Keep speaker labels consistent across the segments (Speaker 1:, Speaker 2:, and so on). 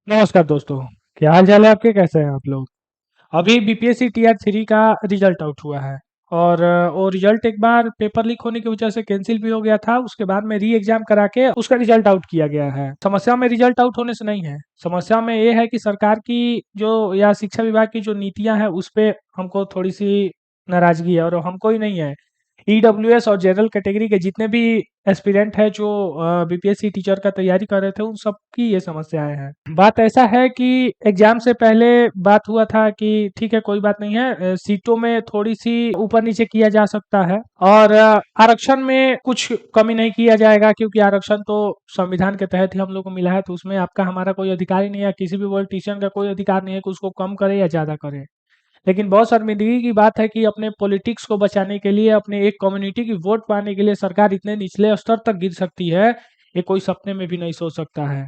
Speaker 1: नमस्कार दोस्तों। क्या हाल चाल है आपके? कैसे हैं आप लोग? अभी बीपीएससी टीआर 3 का रिजल्ट आउट हुआ है और वो रिजल्ट एक बार पेपर लीक होने की वजह से कैंसिल भी हो गया था। उसके बाद में री एग्जाम करा के उसका रिजल्ट आउट किया गया है। समस्या में रिजल्ट आउट होने से नहीं है, समस्या में ये है कि सरकार की जो या शिक्षा विभाग की जो नीतियां हैं उस पे हमको थोड़ी सी नाराजगी है। और हमको ही नहीं है, ईडब्ल्यूएस और जनरल कैटेगरी के जितने भी एस्पिरेंट है जो बीपीएससी टीचर का तैयारी कर रहे थे उन सब की ये समस्याएं हैं। बात ऐसा है कि एग्जाम से पहले बात हुआ था कि ठीक है, कोई बात नहीं है, सीटों में थोड़ी सी ऊपर नीचे किया जा सकता है और आरक्षण में कुछ कमी नहीं किया जाएगा, क्योंकि आरक्षण तो संविधान के तहत ही हम लोग को मिला है। तो उसमें आपका हमारा कोई अधिकार ही नहीं है, किसी भी पॉलिटिशियन का कोई अधिकार नहीं है कि उसको कम करे या ज्यादा करे। लेकिन बहुत शर्मिंदगी की बात है कि अपने पॉलिटिक्स को बचाने के लिए, अपने एक कम्युनिटी की वोट पाने के लिए सरकार इतने निचले स्तर तक गिर सकती है, ये कोई सपने में भी नहीं सोच सकता है।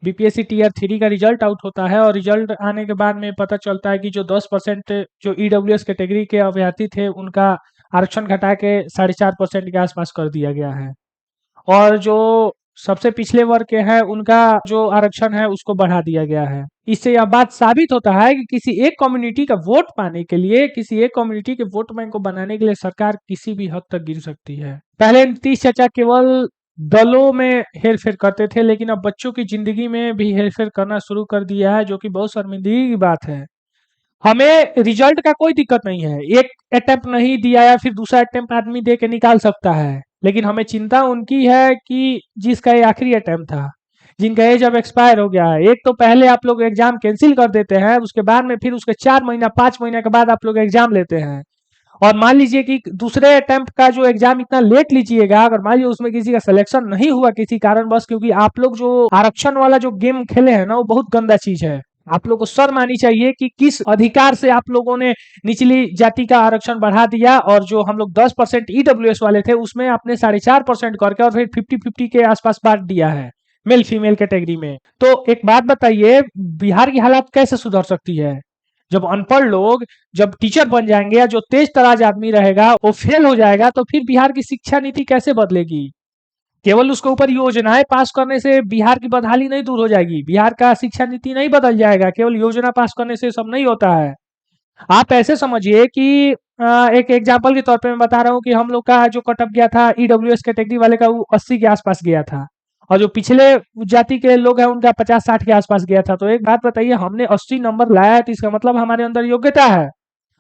Speaker 1: बीपीएससी टीआर 3 का रिजल्ट आउट होता है और रिजल्ट आने के बाद में पता चलता है कि जो 10% जो ईडब्ल्यूएस कैटेगरी के अभ्यर्थी थे उनका आरक्षण घटा के 4.5% के आसपास कर दिया गया है। और जो सबसे पिछले वर्ग के हैं उनका जो आरक्षण है उसको बढ़ा दिया गया है। इससे यह बात साबित होता है कि किसी एक कम्युनिटी का वोट पाने के लिए, किसी एक कम्युनिटी के वोट बैंक को बनाने के लिए सरकार किसी भी हद तक गिर सकती है। पहले नीतीश चाचा केवल दलों में हेर फेर करते थे, लेकिन अब बच्चों की जिंदगी में भी हेर फेर करना शुरू कर दिया है, जो कि बहुत शर्मिंदगी की बात है। हमें रिजल्ट का कोई दिक्कत नहीं है, एक अटेम्प्ट नहीं दिया या फिर दूसरा अटेम्प्ट आदमी दे के निकाल सकता है। लेकिन हमें चिंता उनकी है कि जिसका ये आखिरी अटेम्प्ट था, जिनका एज अब एक्सपायर हो गया है। एक तो पहले आप लोग एग्जाम कैंसिल कर देते हैं, उसके बाद में फिर उसके 4 महीना 5 महीने के बाद आप लोग एग्जाम लेते हैं। और मान लीजिए कि दूसरे अटेम्प्ट का जो एग्जाम इतना लेट लीजिएगा, अगर मान लीजिए उसमें किसी का सिलेक्शन नहीं हुआ किसी कारणवश, क्योंकि आप लोग जो आरक्षण वाला जो गेम खेले हैं ना वो बहुत गंदा चीज है। आप लोग को शर्म आनी चाहिए कि किस अधिकार से आप लोगों ने निचली जाति का आरक्षण बढ़ा दिया, और जो हम लोग 10% ईडब्ल्यूएस वाले थे उसमें आपने 4.5% करके और फिर 50-50 के आसपास बांट दिया है मेल फीमेल कैटेगरी में। तो एक बात बताइए, बिहार की हालत कैसे सुधर सकती है? जब अनपढ़ लोग जब टीचर बन जाएंगे या जो तेज तराज आदमी रहेगा वो फेल हो जाएगा, तो फिर बिहार की शिक्षा नीति कैसे बदलेगी? केवल उसके ऊपर योजनाएं पास करने से बिहार की बदहाली नहीं दूर हो जाएगी, बिहार का शिक्षा नीति नहीं बदल जाएगा। केवल योजना पास करने से सब नहीं होता है। आप ऐसे समझिए कि एक एग्जाम्पल के तौर पे मैं बता रहा हूँ कि हम लोग का जो कटअप गया था ईडब्ल्यूएस कैटेगरी वाले का, वो 80 के आसपास गया था। और जो पिछले जाति के लोग हैं उनका 50-60 के आसपास गया था। तो एक बात बताइए, हमने 80 नंबर लाया है तो इसका मतलब हमारे अंदर योग्यता है।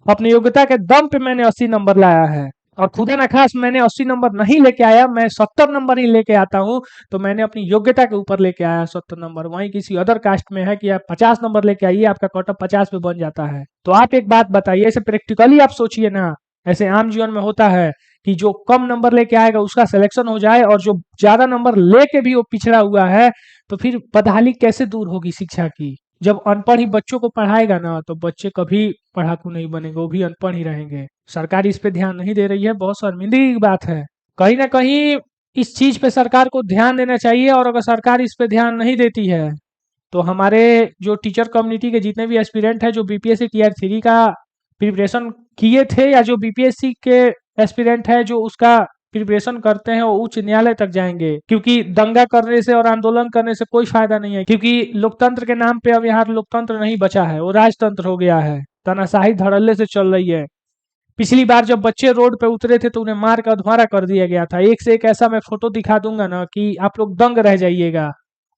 Speaker 1: अपनी योग्यता के दम पे मैंने 80 नंबर लाया है। और खुदा ना खास मैंने 80 नंबर नहीं लेके आया, मैं 70 नंबर ही लेके आता हूँ। तो मैंने अपनी योग्यता के ऊपर लेके आया 70 नंबर। वहीं किसी अदर कास्ट में है कि आप 50 नंबर लेके आइए, आपका कटअप 50 पे बन जाता है। तो आप एक बात बताइए, ऐसे प्रैक्टिकली आप सोचिए ना। ऐसे आम जीवन में होता है कि जो कम नंबर लेके आएगा उसका सिलेक्शन हो जाए, और जो ज्यादा नंबर लेके भी वो पिछड़ा हुआ है, तो फिर बदहाली कैसे दूर होगी शिक्षा की? जब अनपढ़ ही बच्चों को पढ़ाएगा ना तो बच्चे कभी पढ़ाकू नहीं बनेंगे, वो भी अनपढ़ ही रहेंगे। सरकार इस पे ध्यान नहीं दे रही है, बहुत शर्मिंदगी की बात है। कहीं ना कहीं इस चीज पे सरकार को ध्यान देना चाहिए, और अगर सरकार इस पे ध्यान नहीं देती है तो हमारे जो टीचर कम्युनिटी के जितने भी एस्पिरेंट हैं जो बीपीएससी टीआर 3 का प्रिपरेशन किए थे, या जो बीपीएससी के एस्पिरेंट है जो उसका प्रिपरेशन करते हैं, वो उच्च न्यायालय तक जाएंगे। क्योंकि दंगा करने से और आंदोलन करने से कोई फायदा नहीं है, क्योंकि लोकतंत्र के नाम पे अब यहाँ लोकतंत्र नहीं बचा है, वो राजतंत्र हो गया है। तानाशाही धड़ल्ले से चल रही है। पिछली बार जब बच्चे रोड पे उतरे थे तो उन्हें मार कर अधवारा कर दिया गया था। एक से एक ऐसा मैं फोटो दिखा दूंगा ना कि आप लोग दंग रह जाइएगा।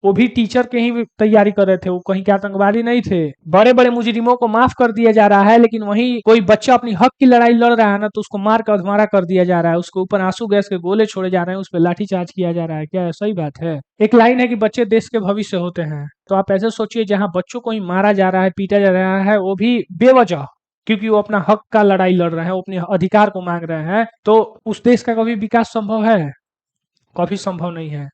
Speaker 1: वो भी टीचर के ही तैयारी कर रहे थे, वो कहीं के आतंकवादी नहीं थे। बड़े बड़े मुजरिमों को माफ कर दिया जा रहा है, लेकिन वहीं कोई बच्चा अपनी हक की लड़ाई लड़ रहा है ना तो उसको मार कर अधवारा कर दिया जा रहा है, उसके ऊपर आंसू गैस के गोले छोड़े जा रहे हैं, उस पर लाठीचार्ज किया जा रहा है। क्या सही बात है? एक लाइन है कि बच्चे देश के भविष्य होते हैं। तो आप ऐसे सोचिए, जहाँ बच्चों को ही मारा जा रहा है, पीटा जा रहा है, वो भी बेवजह, क्योंकि वो अपना हक का लड़ाई लड़ रहे हैं, वो अपने अधिकार को मांग रहे हैं, तो उस देश का कभी विकास संभव है? कभी संभव नहीं है।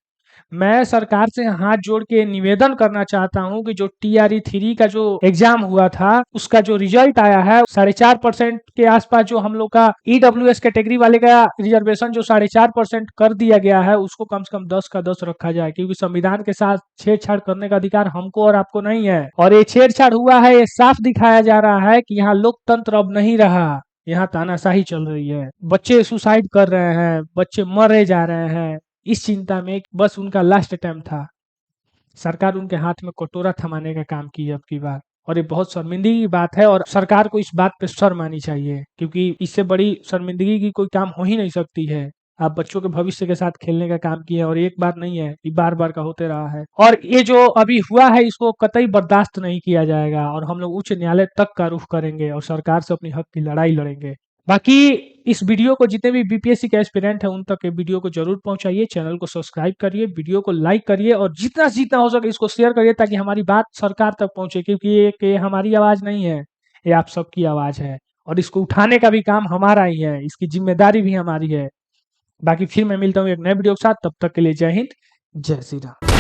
Speaker 1: मैं सरकार से हाथ जोड़ के निवेदन करना चाहता हूं कि जो टीआरई 3 का जो एग्जाम हुआ था उसका जो रिजल्ट आया है 4.5% के आसपास, जो हम लोग का ईडब्ल्यूएस कैटेगरी वाले का रिजर्वेशन जो 4.5% कर दिया गया है, उसको कम से कम 10 का 10 रखा जाए, क्योंकि संविधान के साथ छेड़छाड़ करने का अधिकार हमको और आपको नहीं है। और ये छेड़छाड़ हुआ है, ये साफ दिखाया जा रहा है कि यहाँ लोकतंत्र अब नहीं रहा, यहाँ तानाशाही चल रही है। बच्चे सुसाइड कर रहे हैं, बच्चे मरे जा रहे हैं, इस चिंता में बस उनका लास्ट अटेम्प्ट था। सरकार उनके हाथ में कटोरा थमाने का काम की है अब की बार, और ये बहुत शर्मिंदगी की बात है और सरकार को इस बात पे शर्म आनी चाहिए, क्योंकि इससे बड़ी शर्मिंदगी की कोई काम हो ही नहीं सकती है। आप बच्चों के भविष्य के साथ खेलने का काम किए और एक बार नहीं है, ये बार-बार का होते रहा है। और ये जो अभी हुआ है इसको कतई बर्दाश्त नहीं किया जाएगा और हम लोग उच्च न्यायालय तक का रुख करेंगे और सरकार से अपनी हक की लड़ाई लड़ेंगे। बाकी इस वीडियो को जितने भी बीपीएससी के एस्पिरेंट हैं उन तक ये वीडियो को जरूर पहुंचाइए, चैनल को सब्सक्राइब करिए, वीडियो को लाइक करिए और जितना से जितना हो सके इसको शेयर करिए ताकि हमारी बात सरकार तक पहुंचे, क्योंकि ये हमारी आवाज़ नहीं है, ये आप सबकी आवाज़ है और इसको उठाने का भी काम हमारा ही है, इसकी ज़िम्मेदारी भी हमारी है। बाकी फिर मैं मिलता हूँ एक नए वीडियो के साथ, तब तक के लिए जय हिंद, जय श्री राम।